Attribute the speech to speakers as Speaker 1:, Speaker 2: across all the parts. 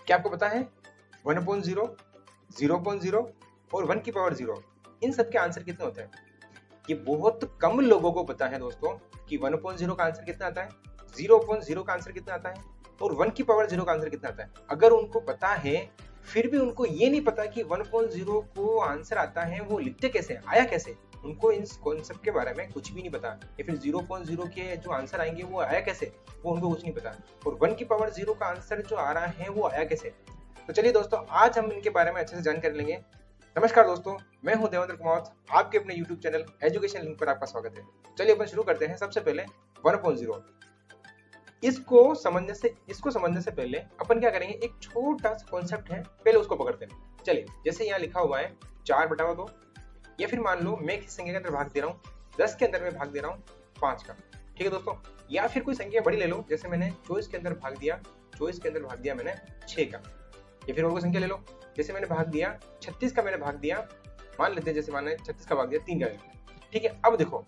Speaker 1: क्या आपको पता है 1/0, 0.0 और 1 की पावर 0 इन सब के आंसर कितने होते हैं? ये बहुत कम लोगों को पता है दोस्तों कि 1/0 का आंसर कितना आता है, 0.0 का आंसर कितना आता है और 1 की पावर 0 का आंसर कितना आता है। अगर उनको पता है फिर भी उनको ये नहीं पता कि 1/0 को आंसर आता है वो लिखते कैसे, आया कैसे, उनको इन कॉन्सेप्ट के बारे में कुछ भी नहीं पता, या फिर 0.0 के जो आंसर आएंगे वो आया कैसे, वो उनको कुछ नहीं पता, और 1 की पावर 0 का आंसर जो आ रहा है वो आया कैसे। तो चलिए दोस्तों, आज हम इनके बारे में अच्छे से जानकारी लेंगे। नमस्कार दोस्तों, मैं हूं देवेंद्र कुमार, आपके अपने YouTube चैनल एजुकेशन लिंक पर आपका स्वागत है। चलिए अपन शुरू करते हैं। सबसे पहले 1/0 इसको समझने से पहले अपन क्या करेंगे, एक छोटा सा कॉन्सेप्ट है, पहले उसको पकड़ते हैं। चलिए, जैसे यहाँ लिखा हुआ है 4/2, या फिर मान लो मैं किस संख्या के अंदर भाग दे रहा हूँ, 10 के अंदर मैं भाग दे रहा हूँ 5 का, ठीक है दोस्तों। या फिर कोई संख्या बड़ी ले लो, जैसे मैंने 24 के अंदर भाग दिया, 24 के अंदर भाग दिया मैंने 6 का। या फिर और कोई संख्या ले लो, जैसे मैंने भाग दिया 36 का, मैंने भाग दिया, मान लेते हैं जैसे मैंने 36 का भाग दिया 3 का, ठीक है। अब देखो,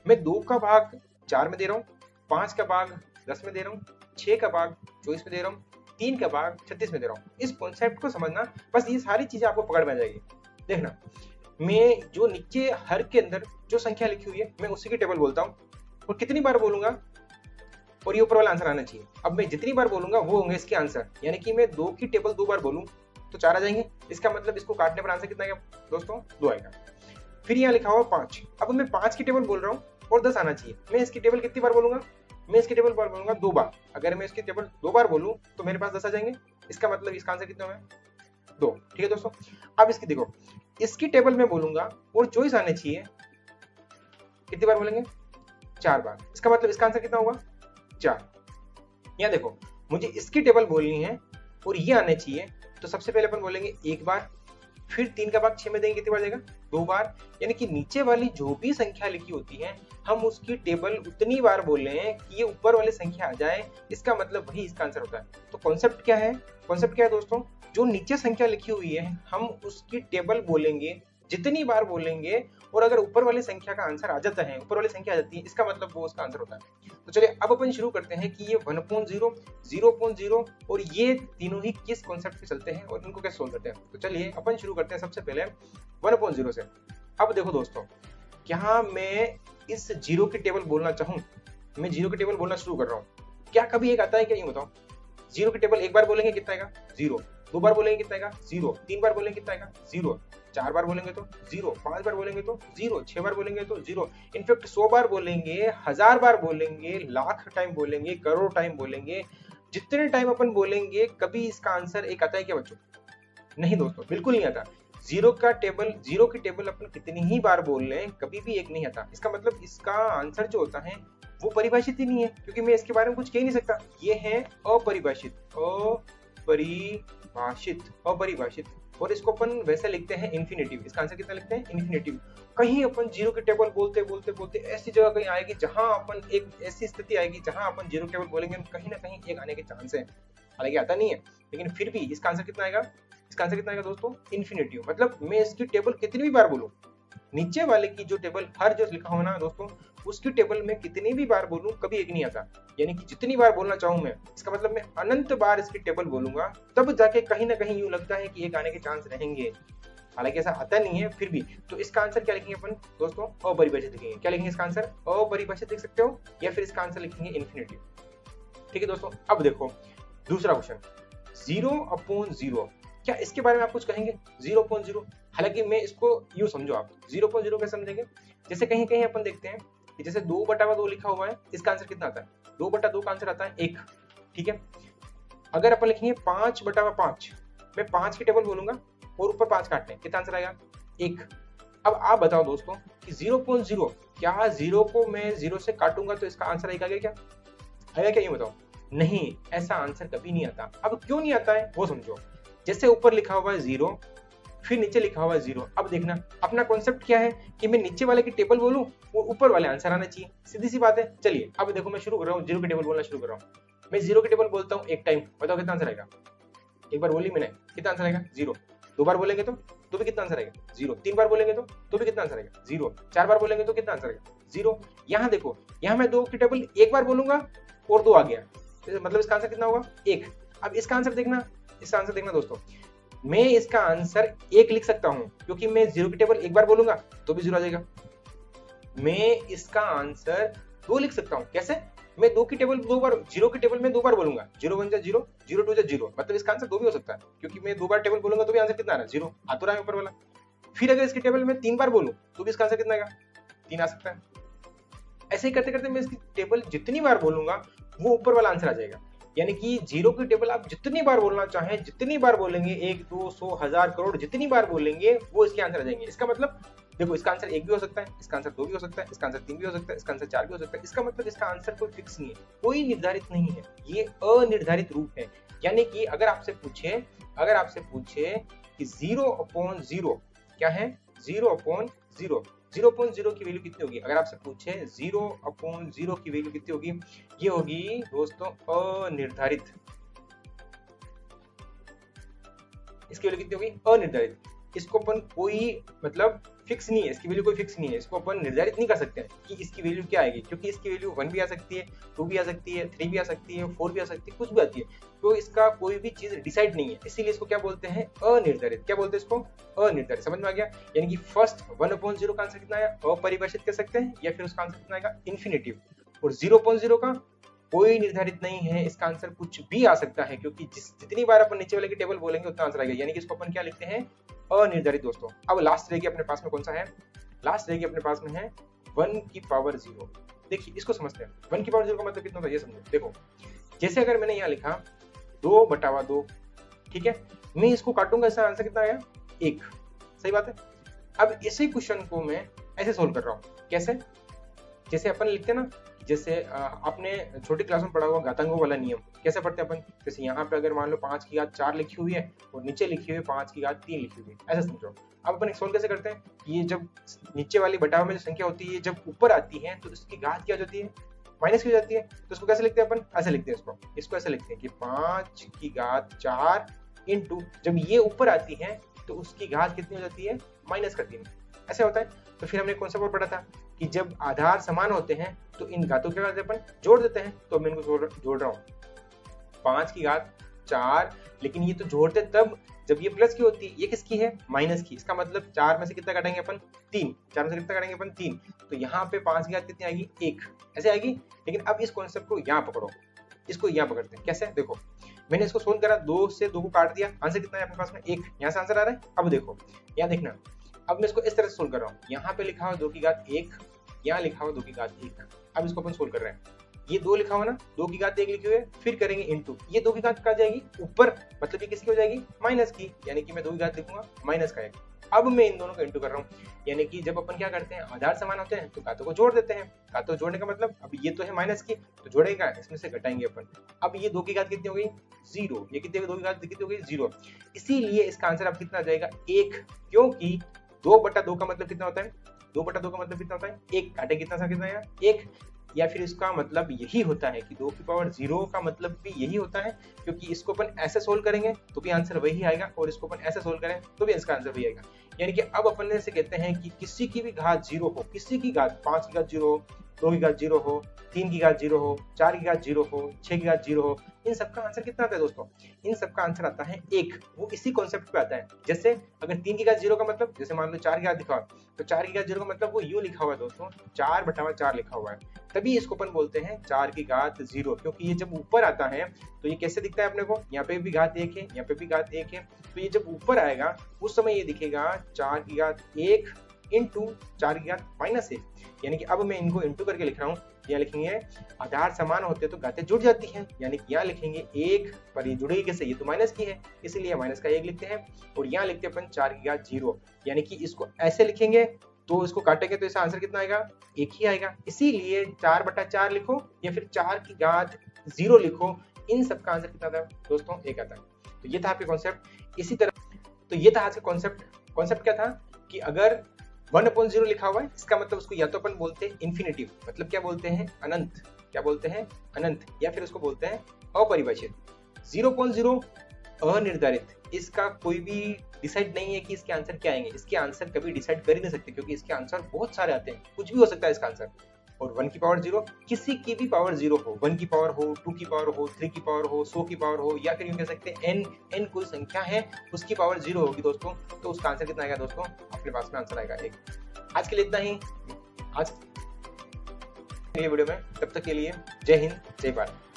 Speaker 1: मैं 2 का भाग 4 में दे रहा हूँ, 5 का भाग 10 में दे रहा हूँ, 6 का भाग 24 में दे रहा हूँ, 3 का भाग 36 में दे रहा हूँ। इस कॉन्सेप्ट को समझना, बस ये सारी चीजें आपको पकड़ में आ जाएगी। देखना, मैं जो नीचे हर के अंदर जो संख्या लिखी हुई है मैं उसी की टेबल बोलता हूँ, और कितनी बार बोलूंगा और ये ऊपर वाला आंसर आना चाहिए। अब मैं जितनी बार बोलूंगा वो होंगे इसके आंसर, यानी कि मैं 2 की टेबल 2 बार बोलूं तो 4 आ जाएंगे। इसका मतलब इसको काटने पर आंसर कितना आएगा दोस्तों, 2 आएगा। फिर यहाँ लिखा हुआ 5, अब मैं 5 की टेबल बोल रहा हूँ और 10 आना चाहिए। मैं इसकी टेबल कितनी बार बोलूंगा, मैं इसकी टेबल बार बोलूंगा 2 बार। अगर मैं इसकी टेबल 2 बार बोलूं तो मेरे पास 10 आ जाएंगे। इसका मतलब इसका आंसर कितना है, 2, ठीक है दोस्तों। अब इसकी देखो, इसकी टेबल में बोलूंगा और 24 आने चाहिए, कितनी बार बोलेंगे, 4 बार। इसका मतलब इसका आंसर कितना होगा, 4। यहाँ देखो, मुझे इसकी टेबल बोलनी है और ये आने चाहिए, तो सबसे पहले अपन बोलेंगे 1 बार, फिर 3 का भाग 6 में देंगे, कितनी बार जाएगा, 2 बार। यानी कि नीचे वाली जो भी संख्या लिखी होती है हम उसकी टेबल उतनी बार बोल रहे हैं कि ये ऊपर वाली संख्या आ जाए, इसका मतलब वही इसका आंसर होता है। तो कॉन्सेप्ट क्या है, कॉन्सेप्ट क्या है दोस्तों, जो नीचे संख्या लिखी हुई है हम उसकी टेबल बोलेंगे, जितनी बार बोलेंगे, और अगर ऊपर वाली संख्या का आंसर आ जाता है, ऊपर वाली संख्या आ जाती है, इसका मतलब वो उसका आंसर होता है। तो चलिए अब अपन शुरू करते हैं कि ये 1/0, 0.0 और ये तीनों ही किस कॉन्सेप्ट पे चलते हैं और इनको कैसे सोल्व करते हैं। तो चलिए अपन शुरू करते हैं सबसे पहले 1/0 से। अब देखो दोस्तों, क्या मैं इस 0 की टेबल बोलना चाहूँ, मैं 0 की टेबल बोलना शुरू कर रहा हूँ, क्या कभी एक आता है क्या, ये बताओ। 0 की टेबल एक बार बोलेंगे कितना आएगा, 0। 2 बार बोलेंगे कितना आएगा, 0। 3 बार बोलेंगे कितना आएगा, 0। 4 बार बोलेंगे तो 0। 5 बार बोलेंगे तो 0। 6 बार बोलेंगे तो 0। इनफैक्ट 100 बार बोलेंगे, 1000 बार बोलेंगे, लाख टाइम बोलेंगे, करोड़ टाइम बोलेंगे, जितने टाइम अपन बोलेंगे, कभी इसका आंसर एक आता है क्या बच्चों, नहीं दोस्तों, बिल्कुल नहीं आता। 0 की टेबल अपन कितनी ही बार बोल लें कभी भी एक नहीं आता। इसका मतलब इसका आंसर जो होता है वो परिभाषित ही नहीं है, क्योंकि मैं इसके बारे में कुछ कह नहीं सकता। ये है अपरिभाषित, अपरिभाषित। और इसको अपन वैसे लिखते हैं इन्फिनेटिव। इसका आंसर कितना लिखते हैं, इन्फिनेटिव। कहीं अपन 0 की टेबल बोलते बोलते बोलते ऐसी जगह कहीं आएगी जहां अपन, एक ऐसी स्थिति आएगी जहां अपन 0 टेबल बोलेंगे, कहीं ना कहीं एक आने के चांस है। हालांकि आता नहीं है, लेकिन फिर भी इसका आंसर कितना आएगा, इसका आंसर कितना आएगा दोस्तों, इन्फिनेटिव। मतलब मैं इसकी टेबल कितनी भी बार बोलूं, नीचे वाले की जो टेबल हर जो लिखा हुआ ना दोस्तों, उसकी टेबल में कितनी भी बार बोलूं कभी एक नहीं आता। यानी कि जितनी बार बोलना चाहूं मैं, इसका मतलब मैं अनंत बार इसकी टेबल बोलूंगा, तब जाके कहीं ना कहीं यूं लगता है कि एक आने के चांस रहेंगे। हालांकि ऐसा आता नहीं है फिर भी। तो इसका आंसर क्या लिखेंगे अपन दोस्तों, अपरिभाषित लिखेंगे। क्या लिखेंगे इसका आंसर, अपरिभाषित लिख सकते हो, या फिर इसका आंसर लिखेंगे इन्फिनेटिव, ठीक है दोस्तों। अब देखो दूसरा क्वेश्चन, 0/0, क्या इसके बारे में आप कुछ कहेंगे, 0/0। हालांकि मैं इसको यूं समझो, आप 0/0 कैसे समझेंगे, जैसे कहीं कहीं अपन देखते हैं कि जैसे 2/2 लिखा हुआ है, इसका आंसर कितना आता है, 2/2 का आंसर आता है 1, ठीक है। अगर अपन लिखेंगे 5/5, मैं 5 की टेबल बोलूंगा और ऊपर 5 काटने, कितना आंसर आएगा, 1। अब आप बताओ दोस्तों कि 0/0, क्या 0 को मैं 0 से काटूंगा तो इसका आंसर आएगा क्या, आएगा क्या, ये बताओ। नहीं, ऐसा आंसर कभी नहीं आता। अब क्यों नहीं आता है वो समझो। जैसे ऊपर लिखा हुआ है 0, फिर नीचे लिखा हुआ है 0। अब देखना, अपना कॉन्सेप्ट क्या है कि मैं नीचे वाले की टेबल बोलूं और ऊपर वाले आंसर आना चाहिए, सीधी सी बात है। चलिए अब देखो, मैं शुरू कर रहा हूँ, 0 की टेबल बोलना शुरू कर रहा हूँ। मैं 0 की टेबल बोलता हूँ एक टाइम, बताओ कितना आंसर आएगा। एक बार बोली मैंने, कितना आंसर आएगा, 0। 2 बार बोलेंगे तो भी कितना आंसर आएगा, 0। 3 बार बोलेंगे तो भी कितना आंसर आएगा, 0। 4 बार बोलेंगे तो कितना आंसर आएगा, 0। यहाँ देखो, यहाँ मैं 2 की टेबल एक बार बोलूंगा और 2 आ गया, मतलब इसका आंसर कितना होगा, 1। अब इसका आंसर देखना, इसका आंसर देखना दोस्तों, मैं इसका आंसर 1 लिख सकता हूं क्योंकि मैं 0 की टेबल एक बार बोलूंगा तो भी 0 आ जाएगा। मैं इसका आंसर 2 लिख सकता हूं, कैसे? मैं 2 की टेबल 2 बार, 0 की टेबल में 2 बार बोलूंगा, 0 1 जा 0, 0 2 जा 0, मतलब इसका आंसर 2 भी हो सकता है क्योंकि मैं 2 बार टेबल बोलूंगा तो भी आंसर कितना आ रहा है? 0 आ तो रहा है ऊपर वाला। फिर अगर इसकी टेबल में 3 बार बोलूं तो भी इसका आंसर कितना आएगा? 3 आ सकता है। ऐसे ही करते करते मैं इसकी टेबल जितनी बार बोलूंगा वो ऊपर वाला आंसर आ जाएगा। यानी कि 0 की टेबल आप जितनी बार बोलना चाहें, जितनी बार बोलेंगे, 1 2 100 1000 करोड़ जितनी बार बोलेंगे वो इसके आंसर आ जाएंगे। इसका मतलब देखो, इसका आंसर 1 भी हो सकता है, इसका आंसर 2 भी हो सकता है, इसका आंसर 3 भी हो सकता है, इसका आंसर 4 भी हो सकता है। इसका मतलब इसका आंसर कोई फिक्स नहीं है, कोई निर्धारित नहीं है, ये अनिर्धारित रूप है। यानी कि अगर आपसे पूछे कि 0/0 क्या है? 0/0, 0/0 की वैल्यू कितनी होगी? अगर आपसे पूछे 0/0 की वैल्यू कितनी होगी, ये होगी दोस्तों अनिर्धारित। इसकी वैल्यू कितनी होगी? अनिर्धारित। इसको अपन कोई मतलब फिक्स नहीं है, इसकी वैल्यू कोई फिक्स नहीं है, इसको अपन निर्धारित नहीं कर सकते हैं कि इसकी वैल्यू क्या आएगी, क्योंकि इसकी वैल्यू 1 भी आ सकती है, 2 भी आ सकती है, 3 भी आ सकती है, 4 भी आ सकती है, कुछ भी आती है। तो इसका कोई भी चीज डिसाइड नहीं है, इसीलिए इसको क्या बोलते हैं? अनिर्धारित। क्या बोलते हैं इसको? अनिर्धारित। समझ में आ गया? यानी कि फर्स्ट 1/0 का आंसर कितना आया? अपरिभाषित कह सकते हैं, या फिर उसका आंसर कितना आएगा? इन्फिनेटिव। और 0/0 का कोई निर्धारित नहीं है, इसका आंसर कुछ भी आ सकता है, क्योंकि जितनी बार अपन नीचे वाले की टेबल बोलेंगे उतना आंसर आएगा। यानी कि इसको अपन क्या लिखते हैं? अनिर्धारित दोस्तों। अब लास्ट रहेगी अपने पास में, कौन सा है? लास्ट रहेगी अपने पास में है 1/0। देखिए इसको समझते हैं। 1/0 का मतलब कितना होता है ये समझो। देखो, जैसे अगर मैंने यहाँ लिखा 2/2, ठीक है, मैं इसको काटूंगा, इसका आंसर कितना आया? 1। सही बात है। अब इसी क्वेश्चन को मैं ऐसे सोल्व कर रहा हूँ। कैसे? जैसे अपन लिखते हैं ना, जैसे आपने छोटी क्लास में पढ़ा हुआ घातांकों वाला नियम। कैसे पढ़ते हैं अपन? जैसे यहाँ पे अगर मान लो 5 की घात 4 लिखी हुई है और नीचे लिखी हुई है 5 की घात 3 लिखी हुई है, ऐसा समझो। अब अपन सोल्व कैसे करते हैं? ये जब नीचे वाली बटाव में जो संख्या होती है जब ऊपर आती है तो इसकी घात क्या हो जाती है? माइनस की हो जाती है। तो इसको कैसे लिखते हैं अपन? ऐसे लिखते हैं इसको ऐसे लिखते हैं कि 5 की घात 4 इंटू, जब ये ऊपर आती है तो उसकी घात कितनी हो जाती है? माइनस का 3। ऐसे होता है। तो फिर हमने कौन सा वर्ड पढ़ा था कि जब आधार समान होते हैं तो इन घातों क्या करते हैं अपन? जोड़ देते हैं। तो मैं इनको जोड़ रहा हूँ 5 की घात 4, लेकिन ये तो जोड़ते तब जब ये प्लस की होती है, ये किसकी है? माइनस की। इसका मतलब 4 में से कितना काटेंगे अपन? 3। 4 में से कितना काटेंगे अपन? 3। तो यहाँ पे 5 की घात कितनी आएगी? 1। ऐसे आएगी। लेकिन अब इस कॉन्सेप्ट को यहाँ पकड़ो, इसको यहाँ पकड़ते हैं। कैसे? देखो, मैंने इसको सोल्व करा, 2 से 2 को काट दिया, आंसर कितना है अपने पास में? 1। यहाँ से आंसर आ रहा है। अब देखो, यहाँ देखना, अब मैं इसको इस तरह से सोल्व कर रहा हूँ। यहाँ पे लिखा हुआ 2 की घात 1, यहाँ लिखा हुआ 2 की घात 1। अब इसको अपन सोल्व कर रहे हैं। ये 2 लिखा हुआ ना, 2 की घात 1 लिखी हुई है, फिर करेंगे इनटू, ये 2 की घात कहाँ जाएगी? ऊपर, मतलब ये किसकी हो जाएगी? माइनस की। यानी कि मैं 2 की घात लिखूंगा माइनस का 1। अब मैं इन दोनों को इनटू कर रहा हूँ। यानी कि जब अपन क्या करते हैं, आधार समान होते हैं तो घातों को जोड़ देते हैं। घातों जोड़ने का मतलब, अब ये तो है माइनस की, तो जोड़ेगा, इसमें से घटाएंगे अपन। अब ये 2 की घात कितनी हो गई? 0। ये कितनी? 2 की घात कितनी हो गई? 0। इसीलिए इसका आंसर अब कितना आ जाएगा? 1, क्योंकि 2/2 का मतलब कितना होता है? 2/2 का मतलब कितना होता है? 1। काटे कितना सा कितना आया? 1। या फिर इसका मतलब यही होता है कि 2/0 का मतलब भी यही होता है, क्योंकि इसको अपन ऐसे सोल्व करेंगे तो भी आंसर वही आएगा, और इसको अपन ऐसे सोल्व करें तो भी इसका आंसर वही आएगा। यानी कि अब अपन से कहते हैं कि किसी की भी घात 0 हो, किसी की घात 5 की घात 0 हो, 2 की घात 0 हो, 3 की घात 0 हो, 4 की घात 0 हो, 6 की घात 0 हो, इन सबका आंसर कितना आता है दोस्तों? इन सबका आंसर आता है 1। वो इसी कॉन्सेप्ट पे आता है। जैसे अगर 3 की घात 0 का मतलब, जैसे मान लो 4 की घात लिखा हुआ, तो 4 की घात 0 का मतलब वो यूं लिखा हुआ है दोस्तों, 4/4 लिखा हुआ है, तभी इसको अपन बोलते हैं 4 की घात 0। क्योंकि ये जब ऊपर आता है तो ये कैसे दिखता है अपने को? यहाँ पे भी घात 1 है, यहाँ पे भी घात 1 है, तो ये जब ऊपर आएगा उस समय ये दिखेगा 4 की घात 1 इंटू 4 की घात -1। यानी कि अब मैं इनको इंटू करके लिख रहा हूँ। यहाँ लिखेंगे आधार समान होते तो घातें जुड़ जाती हैं, यानी कि यहाँ लिखेंगे 1, पर ये जुड़ेगी कैसे? ये तो माइनस की है, इसलिए माइनस का 1 लिखते हैं, और यहाँ लिखते हैं अपन 4 की घात 0। यानी कि इसको ऐसे लिखेंगे तो इसको काटेंगे तो इसका आंसर कितना आएगा? 1 ही आएगा। इसीलिए 4/4 लिखो या फिर 4 की घात 0 लिखो, इन सब का आंसर कितना आता है दोस्तों? 1 आता है। तो ये था आपके कॉन्सेप्ट। इसी तरह तो ये था आज का कॉन्सेप्ट क्या था कि अगर 1/0 लिखा हुआ है, इसका मतलब उसको या तो अपन बोलते हैं इन्फिनिटिव, मतलब क्या बोलते हैं? अनंत। क्या बोलते हैं? अनंत। या फिर उसको बोलते हैं अपरिभाषित। 0/0 अनिर्धारित, इसका कोई भी डिसाइड नहीं है कि इसके आंसर क्या आएंगे। इसके आंसर कभी डिसाइड कर ही नहीं सकते, क्योंकि इसके आंसर बहुत सारे आते हैं, कुछ भी हो सकता है इसका आंसर। और 1 की पावर 0 किसी की भी पावर 0 हो, 1 की पावर हो, 2 की पावर हो, 3 की पावर हो, 100 की पावर हो, या फिर यूं कह सकते हैं n कोई संख्या है उसकी पावर 0 होगी दोस्तों, तो उसका आंसर कितना आएगा दोस्तों? अपने पास में आंसर आएगा 1। आज के लिए इतना ही, आज अगले वीडियो में, तब तक के लिए जय हिंद जय भारत।